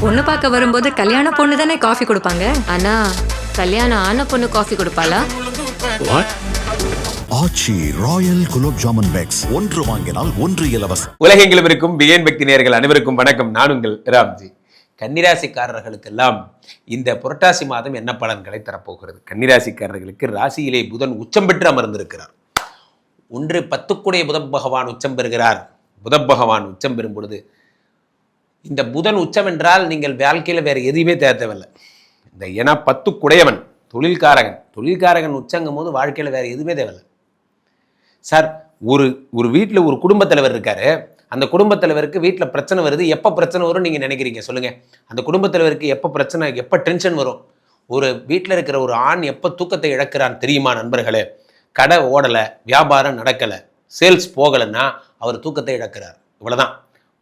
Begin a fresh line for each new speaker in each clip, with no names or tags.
பொண்ணு பார்க்க வரும்போது கல்யாண பொண்ணு தானே காஃபி கொடுப்பாங்க.
ஆனா கல்யாணம் ஆன பொண்ணு காஃபி கொடுப்பாளா?
ஆச்சி ராயல் குலோப் ஜாமுன் பேக்ஸ் ஒன்று வாங்கினால் ஒன்று இலவசம்.
உலகெங்கிலும் இருக்கும் பிகேன் பக்தி நேயர்கள் அனைவருக்கும் வணக்கம். நான் உங்கள் ராம்ஜி. கன்னிராசிக்காரர்களுக்கெல்லாம் இந்த புரட்டாசி மாதம் என்ன பலன்களை தரப்போகிறது? கன்னிராசிக்காரர்களுக்கு ராசியிலே புதன் உச்சம் பெற்று அமர்ந்திருக்கிறார். 10 புதன் பகவான் உச்சம் பெறுகிறார். புதன் பகவான் உச்சம் பெறும் பொழுது இந்த புதன் உச்சம் என்றால் நீங்கள் வாழ்க்கையில் வேறு எதுவுமே தேவையில்லை. இந்த ஏன்னா 10 தொழில்காரகன் உச்சங்கும் போது வாழ்க்கையில் வேறு எதுவுமே தேவையில்லை சார். ஒரு வீட்டில் ஒரு குடும்பத் தலைவர் இருக்காரு. அந்த குடும்பத் தலைவருக்கு வீட்டில் பிரச்சனை வருது. எப்போ பிரச்சனை வரும் நீங்கள் நினைக்கிறீங்க சொல்லுங்கள்? அந்த குடும்பத் தலைவருக்கு எப்போ பிரச்சனை, எப்போ டென்ஷன் வரும்? ஒரு வீட்டில் இருக்கிற ஒரு ஆண் எப்போ தூக்கத்தை இழக்கிறான் தெரியுமா நண்பர்களே? கடை ஓடலை, வியாபாரம் நடக்கலை, சேல்ஸ் போகலைன்னா அவர் தூக்கத்தை இழக்கிறார். இவ்வளோதான்.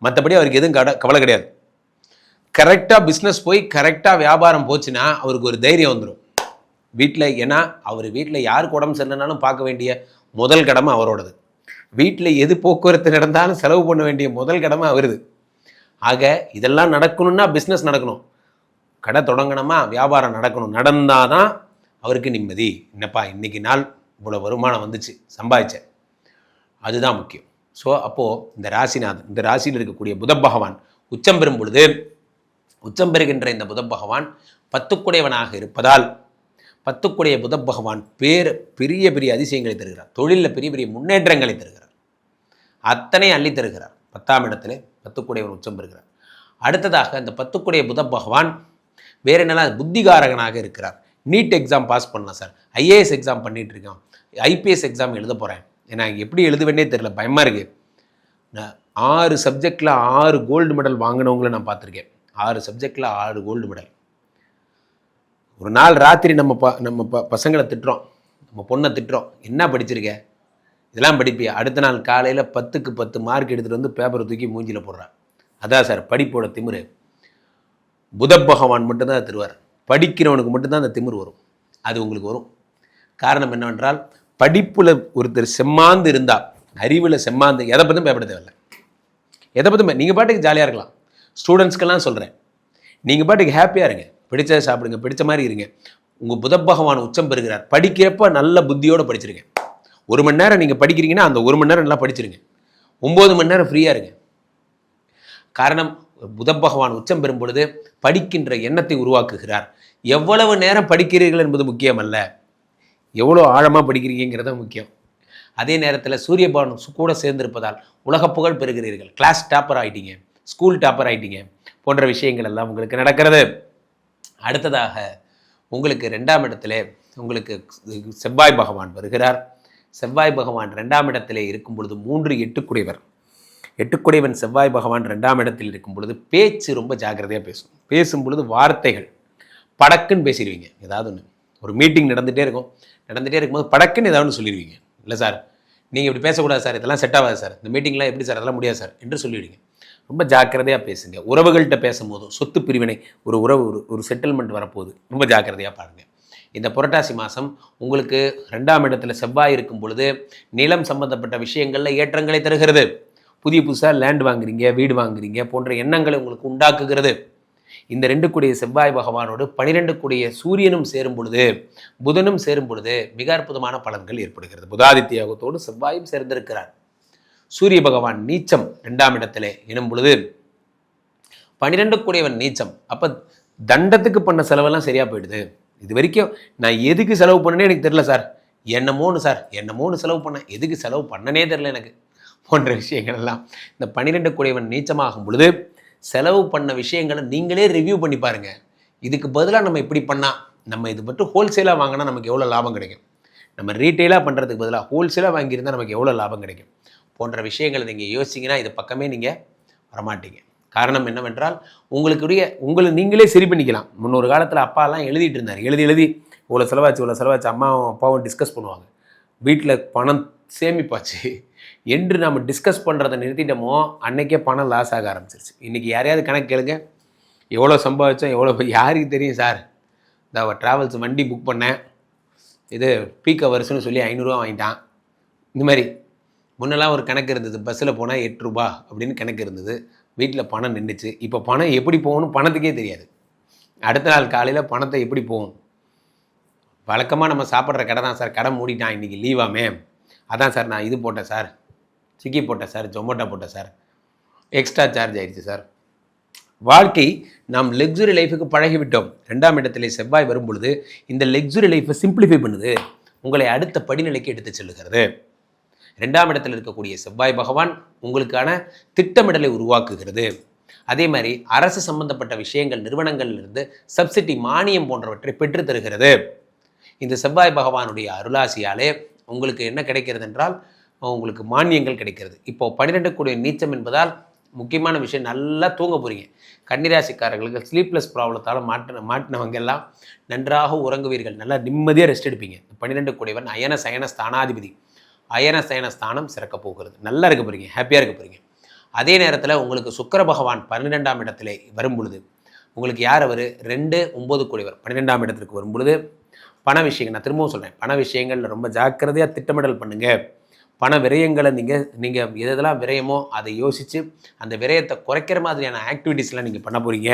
மற்றபடி அவருக்கு எதுவும் கவலை கிடையாது. கரெக்டாக பிஸ்னஸ் போய் கரெக்டாக வியாபாரம் போச்சுன்னா அவருக்கு ஒரு தைரியம் வந்துடும் வீட்டில். ஏன்னா அவர் வீட்டில் யாருக்கு உடம்பு சரியில்லைனாலும் பார்க்க வேண்டிய முதல் கடமை அவரோடது. வீட்டில் எது போக்குவரத்து நடந்தாலும் செலவு பண்ண வேண்டிய முதல் கடமை அவருது. ஆக இதெல்லாம் நடக்கணும்னா பிஸ்னஸ் நடக்கணும், கடை தொடங்கணுமா, வியாபாரம் நடக்கணும். நடந்தால் தான் அவருக்கு நிம்மதி. என்னப்பா இன்னைக்கு நாள் இவ்வளோ வருமானம் வந்துச்சு, சம்பாதிச்சேன், அதுதான் முக்கியம். ஸோ அப்போது இந்த ராசியில் இருக்கக்கூடிய புத பகவான் உச்சம் பெறும் பொழுது, உச்சம் பெறுகின்ற இந்த புத பகவான் 10 இருப்பதால் 10 புத பகவான் பெரிய பெரிய அதிசயங்களை தருகிறார். தொழிலில் பெரிய பெரிய முன்னேற்றங்களை தருகிறார். அத்தனை அள்ளி தருகிறார். 10ஆம் இடத்துல 10 உச்சம் பெறுகிறார். அடுத்ததாக இந்த 10 புத பகவான் வேறு என்னெல்லாம் புத்திகாரகனாக இருக்கிறார். நீட் எக்ஸாம் பாஸ் பண்ணலாம் சார், ஐஏஎஸ் எக்ஸாம் பண்ணிகிட்டு இருக்கேன், ஐபிஎஸ் எக்ஸாம் எழுத போகிறேன், எனக்கு எப்படி எழுதுவேன்னே தெரியல, பயமாக இருக்குது. நான் 6 சப்ஜெக்டில் 6 கோல்டு மெடல் வாங்கினவங்களை நான் பார்த்துருக்கேன். 6 சப்ஜெக்டில் 6 கோல்டு மெடல். ஒரு நாள் ராத்திரி நம்ம பசங்களை திட்டுறோம், நம்ம பொண்ணை திட்டுறோம், என்ன படிச்சிருக்க, இதெல்லாம் படிப்பியா? அடுத்த நாள் காலையில் 10க்கு 10 மார்க் எடுத்துகிட்டு வந்து பேப்பரை தூக்கி மூஞ்சியில் போடுறான். அதான் சார் படிப்போட திமிரு. புத பகவான் மட்டும்தான் தருவார். படிக்கிறவனுக்கு மட்டும்தான் அந்த திமிர் வரும். அது உங்களுக்கு வரும். காரணம் என்னவென்றால் படிப்பில் ஒருத்தர் செம்மாந்து இருந்தால், அறிவில் செம்மாந்து, எதை பற்றியும் பயப்பட தேவையில்லை. எதை பற்றியும் நீங்கள் பாட்டுக்கு ஜாலியாக இருக்கலாம். ஸ்டூடெண்ட்ஸ்க்கெல்லாம் சொல்கிறேன், நீங்கள் பாட்டுக்கு ஹாப்பியாக இருங்க, பிடிச்சதை சாப்பிடுங்க, பிடிச்ச மாதிரி இருங்க. உங்கள் புத பகவான் உச்சம் பெறுகிறார். படிக்கிறப்ப நல்ல புத்தியோடு படிச்சிருங்க. 1 மணி நேரம் நீங்கள் படிக்கிறீங்கன்னா அந்த 1 மணி நேரம் நல்லா படிச்சிருங்க. 9 மணி நேரம் ஃப்ரீயாக இருங்க. காரணம், புத பகவான் உச்சம் பெறும் பொழுது படிக்கின்ற எண்ணத்தை உருவாக்குகிறார். எவ்வளவு நேரம் படிக்கிறீர்கள் என்பது முக்கியமல்ல, எவ்வளோ ஆழமாக படிக்கிறீங்கிறத முக்கியம். அதே நேரத்தில் சூரிய பகவான் கூட சேர்ந்திருப்பதால் உலக புகழ் பெறுகிறீர்கள். கிளாஸ் டாப்பர் ஆகிட்டீங்க, ஸ்கூல் டாப்பர் ஆகிட்டீங்க, போன்ற விஷயங்கள் எல்லாம் உங்களுக்கு நடக்கிறது. அடுத்ததாக உங்களுக்கு 2ஆம் இடத்துல உங்களுக்கு செவ்வாய் பகவான் வருகிறார். செவ்வாய் பகவான் 2ஆம் இடத்திலே இருக்கும் பொழுது 3 8 செவ்வாய் பகவான் 2ஆம் இடத்தில் இருக்கும் பொழுது பேச்சு ரொம்ப ஜாக்கிரதையாக பேசும் பொழுது வார்த்தைகள் படக்குன்னு பேசிடுவீங்க. ஏதாவது ஒன்று, ஒரு மீட்டிங் நடந்துகிட்டே இருக்கும்போது படக்குன்னு ஏதாவது ஒன்று சொல்லிடுவீங்க. இல்லை சார் நீங்கள் இப்படி பேசக்கூடாது சார், இதெல்லாம் செட் ஆகாது சார், இந்த மீட்டிங்லாம் எப்படி சார், அதெல்லாம் முடியாது சார் என்று சொல்லிவிடுங்க. ரொம்ப ஜாக்கிரதையாக பேசுங்க. உறவுகள்கிட்ட பேசும்போதும் சொத்து பிரிவினை, ஒரு செட்டில்மெண்ட் வரப்போகுது, ரொம்ப ஜாக்கிரதையாக பாருங்கள். இந்த புரட்டாசி மாதம் உங்களுக்கு 2ஆம் இடத்துல செவ்வாய் இருக்கும் பொழுது நிலம் சம்பந்தப்பட்ட விஷயங்களில் ஏற்றங்களை தருகிறது. புதுசாக லேண்ட் வாங்குறீங்க, வீடு வாங்குறீங்க போன்ற எண்ணங்களை உங்களுக்கு உண்டாக்குகிறது. இந்த 2 செவ்வாய் பகவானோடு 12 சூரியனும் சேரும் பொழுது, புதனும் சேரும் பொழுது மிக அற்புதமான பலன்கள் ஏற்படுகிறது. புதாதித்ய யோகத்தோடு செவ்வாயும் சேர்ந்திருக்கிறார். சூரிய பகவான் நீச்சம் 2ஆம் இடத்திலே எனும் பொழுது 12 நீச்சம். அப்போ தண்டத்துக்கு பண்ண செலவெல்லாம் சரியாக போயிடுது. இது வரைக்கும் நான் எதுக்கு செலவு பண்ணனே எனக்கு தெரியல சார், என்னமோன்னு செலவு பண்ணேன், எதுக்கு செலவு பண்ணனே தெரில எனக்கு, போன்ற விஷயங்கள் எல்லாம் இந்த 12 நீச்சமாகும் பொழுது செலவு பண்ண விஷயங்களை நீங்களே ரிவ்யூ பண்ணி பாருங்கள். இதுக்கு பதிலாக நம்ம இப்படி பண்ணால், நம்ம இது மட்டும் ஹோல்சேலாக வாங்கினா நமக்கு எவ்வளோ லாபம் கிடைக்கும், நம்ம ரீட்டெயிலாக பண்ணுறதுக்கு பதிலாக ஹோல்சேலாக வாங்கியிருந்தால் நமக்கு எவ்வளோ லாபம் கிடைக்கும், போன்ற விஷயங்களை நீங்கள் யோசிச்சிங்கன்னா இது பக்கமே நீங்கள் வரமாட்டீங்க. காரணம் என்னவென்றால் உங்களை நீங்களே சரி பண்ணிக்கலாம். முன்னொரு காலத்தில் அப்பாலாம் எழுதிட்டு இருந்தார், எழுதி இவ்வளோ செலவாச்சு அம்மாவும் அப்பாவும் டிஸ்கஸ் பண்ணுவாங்க. வீட்டில் பணம் சேமிப்பாச்சு என்று நம்ம டிஸ்கஸ் பண்ணுறதை நிறுத்திட்டோமோ அன்றைக்கே பணம் லாஸ் ஆக ஆரம்பிச்சிருச்சு. இன்றைக்கி யாரையாவது கணக்கு கேளுங்க, எவ்வளோ சம்பாதிச்சோம், யாருக்கு தெரியும் சார். இந்த ட்ராவல்ஸ் வண்டி புக் பண்ணேன், இது பீக் ஹவர்ஸ்னு சொல்லி 500 ரூபா வாங்கிட்டான். இந்த மாதிரி முன்னெல்லாம் ஒரு கணக்கு இருந்தது, பஸ்ஸில் போனால் 8 ரூபா அப்படின்னு கணக்கு இருந்தது. வீட்டில் பணம் நின்றுச்சு. இப்போ பணம் எப்படி போகணும் பணத்துக்கே தெரியாது. அடுத்த நாள் காலையில் பணத்தை எப்படி போகும்? வழக்கமாக நம்ம சாப்பிட்ற கடை தான் சார், கடை மூடிட்டான், இன்றைக்கி லீவாமே, அதான் சார் நான் இது போட்டேன் சார், ஸ்விக்கி போட்டேன் சார், ஜொமேட்டோ போட்டேன் சார், எக்ஸ்ட்ரா சார்ஜ் ஆயிடுச்சு சார். வாழ்க்கை நாம் லக்ஸுரி லைஃபுக்கு பழகிவிட்டோம். 2ஆம் இடத்திலே செவ்வாய் வரும் பொழுது இந்த லக்ஸுரி லைஃப்பை சிம்பிளிஃபை பண்ணுது, உங்களை அடுத்த படிநிலைக்கு எடுத்து செல்லுகிறது. 2ஆம் இடத்தில் இருக்கக்கூடிய செவ்வாய் பகவான் உங்களுக்கான திட்டமிடலை உருவாக்குகிறது. அதே மாதிரி அரசு சம்பந்தப்பட்ட விஷயங்கள், நிறுவனங்களிலிருந்து சப்சிடி, மானியம் போன்றவற்றை பெற்று தருகிறது. இந்த செவ்வாய் பகவானுடைய அருளாசியாலே உங்களுக்கு என்ன கிடைக்கிறது என்றால் உங்களுக்கு மானியங்கள் கிடைக்கிறது. இப்போ 12 கூடிய நீச்சம் என்பதால் முக்கியமான விஷயம், நல்லா தூங்க போகிறீங்க. கன்னிராசிக்காரர்களுக்கு ஸ்லீப்லெஸ் ப்ராப்ளத்தால் மாட்டினவங்க எல்லாம் நன்றாக உறங்குவீர்கள், நல்லா நிம்மதியாக ரெஸ்ட் எடுப்பீங்க. 12 கூடியவன் அயன சயன ஸ்தானாதிபதி, அயன சயன ஸ்தானம் சிறக்க போகிறது. நல்லா இருக்க போகிறீங்க, ஹாப்பியாக இருக்க போகிறீங்க. அதே நேரத்தில் உங்களுக்கு சுக்கிர பகவான் 12ஆம் இடத்திலே வரும் பொழுது உங்களுக்கு யார் அவர் 2, 9 கூடியவர் 12ஆம் இடத்திற்கு வரும் பொழுது பண விஷயங்கள், நான் திரும்பவும் சொல்கிறேன், பண விஷயங்களில் ரொம்ப ஜாக்கிரதையாக திட்டமிடல் பண்ணுங்கள். பண விரயங்களை நீங்கள் எதெல்லாம் விரயமோ அதை யோசித்து அந்த விரயத்தை குறைக்கிற மாதிரியான ஆக்டிவிட்டீஸ்லாம் நீங்கள் பண்ண போகிறீங்க.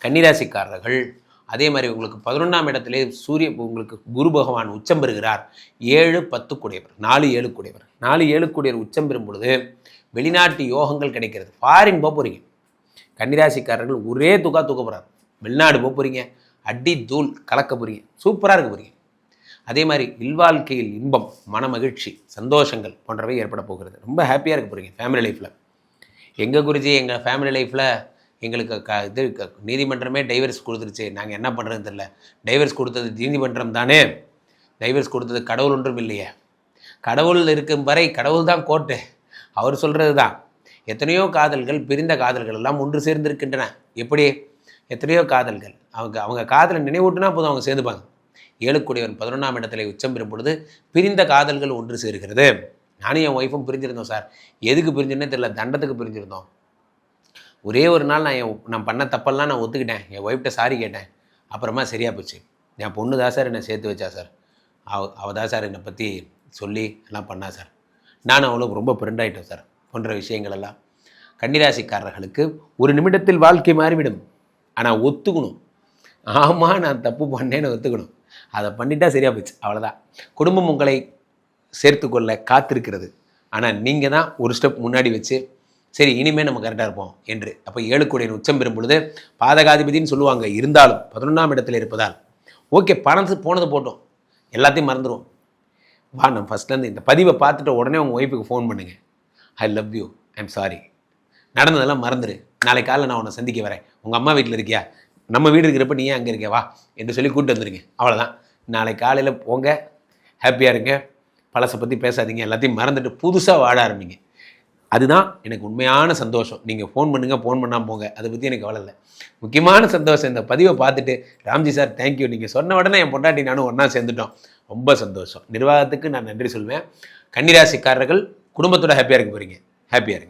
கன்னிராசிக்காரர்கள் அதே மாதிரி உங்களுக்கு 11ஆம் இடத்திலே உங்களுக்கு குரு பகவான் உச்சம் பெறுகிறார். 7, 10 கூடியவர், 4, 7 கூடியவர், 4, 7 கூடியவர் உச்சம் பெறும் பொழுது வெளிநாட்டு யோகங்கள் கிடைக்கிறது. ஃபாரின் போக போகிறீங்க. கன்னிராசிக்காரர்கள் ஒரே தூக்க போகிறார், வெளிநாடு போக போகிறீங்க, அடி தூள் கலக்க போகிறீங்க, சூப்பராக இருக்க போகிறீங்க. அதே மாதிரி இல்வாழ்க்கையில் இன்பம், மன மகிழ்ச்சி, சந்தோஷங்கள் போன்றவை ஏற்பட போகிறது. ரொம்ப ஹாப்பியாக இருக்க போகிறீங்க ஃபேமிலி லைஃப்பில். எங்கள் குருஜி எங்கள் ஃபேமிலி லைஃப்பில் எங்களுக்கு நீதிமன்றமே டைவர்ஸ் கொடுத்துருச்சு, நாங்கள் என்ன பண்ணுறதுன்னு தெரியல. டைவர்ஸ் கொடுத்தது நீதிமன்றம் தானே, டைவர்ஸ் கொடுத்தது கடவுள் ஒன்றும் இல்லையே. கடவுள் இருக்கும் வரை கடவுள் தான் கோர்ட்டு, அவர் சொல்கிறது தான். எத்தனையோ காதல்கள், பிரிந்த காதல்கள் எல்லாம் ஒன்று சேர்ந்திருக்கின்றன. எப்படி? எத்தனையோ காதல்கள் அவங்க காதலை நினைவூட்டினா போதும், அவங்க சேர்ந்துப்பாங்க. 7 கூடியவன் 11ஆம் இடத்துல உச்சம் பெறும் பொழுது பிரிந்த காதல்கள் ஒன்று சேர்கிறது. நானும் என் ஒய்ஃபும் பிரிஞ்சிருந்தோம் சார். எதுக்கு பிரிஞ்சுன்னே தெரியல, தண்டத்துக்கு பிரிஞ்சிருந்தோம். ஒரே ஒரு நாள் நான் பண்ண தப்பெல்லாம் நான் ஒத்துக்கிட்டேன், என் ஒய்ஃப்ட்ட சாரி கேட்டேன், அப்புறமா சரியாக போச்சு. என் பொண்ணு தான் சார் என்னை சேர்த்து வச்சா சார், அவள் தான் சார் என்னை பற்றி சொல்லி எல்லாம் பண்ணா சார், நானும் அவ்வளோ ரொம்ப ஃப்ரெண்ட் ஆகிட்டோம் சார் போன்ற விஷயங்கள் எல்லாம். கன்னிராசிக்காரர்களுக்கு ஒரு நிமிடத்தில் வாழ்க்கை மாறிவிடும். ஆனால் ஒத்துக்கணும், ஆமாம் நான் தப்பு பண்ணேன்னு ஒத்துக்கணும். அதை பண்ணிட்டா சரியாக போச்சு, அவ்வளோதான். குடும்பம் உங்களை சேர்த்து கொள்ள காத்திருக்கிறது. ஆனால் நீங்கள் தான் ஒரு ஸ்டெப் முன்னாடி வச்சு சரி இனிமேல் நம்ம கரெக்டாக இருப்போம் என்று. அப்போ 7 கூடிய உச்சம் பெறும் பொழுது பாதகாதிபதினு சொல்லுவாங்க, இருந்தாலும் 11ஆம் இடத்துல இருப்பதால் ஓகே, பணத்து போனது போட்டோம், எல்லாத்தையும் மறந்துடுவோம். வா, நம்ம ஃபஸ்ட்லேருந்து இந்த பதிவை பார்த்துட்டு உடனே உங்கள் ஒய்ஃபுக்கு ஃபோன் பண்ணுங்கள், I love you, I'm sorry, நடந்ததெல்லாம் மறந்துடு, நாளைக்கு காலையில் நான் உன்னை சந்திக்க வரேன், உங்கள் அம்மா வீட்டில் இருக்கியா, நம்ம வீடு இருக்கிறப்ப நீ ஏன் அங்கே இருக்க வா என்று சொல்லி கூப்பிட்டு வந்துடுங்க. அவ்வளோதான். நாளைக்கு காலையில் போங்க, ஹாப்பியாக இருங்க, பழசை பற்றி பேசாதீங்க, எல்லாத்தையும் மறந்துட்டு புதுசாக வாழ ஆரம்பிங்க. அதுதான் எனக்கு உண்மையான சந்தோஷம். நீங்கள் ஃபோன் பண்ணுங்கள், ஃபோன் பண்ணாமல் போங்க, அதை பற்றி எனக்கு கவலை இல்லை. முக்கியமான சந்தோஷம் இந்த பதிவை பார்த்துட்டு ராம்ஜி சார் தேங்க்யூ, நீங்கள் சொன்ன உடனே என் பொண்டாட்டி நானும் ஒன்றா சேர்ந்துட்டோம், ரொம்ப சந்தோஷம். நிர்வாகத்துக்கு நான் நன்றி சொல்வேன். கன்னிராசிக்காரர்கள் குடும்பத்தோட ஹாப்பியாக இருக்க போகிறீங்க, ஹாப்பியாக இருங்க.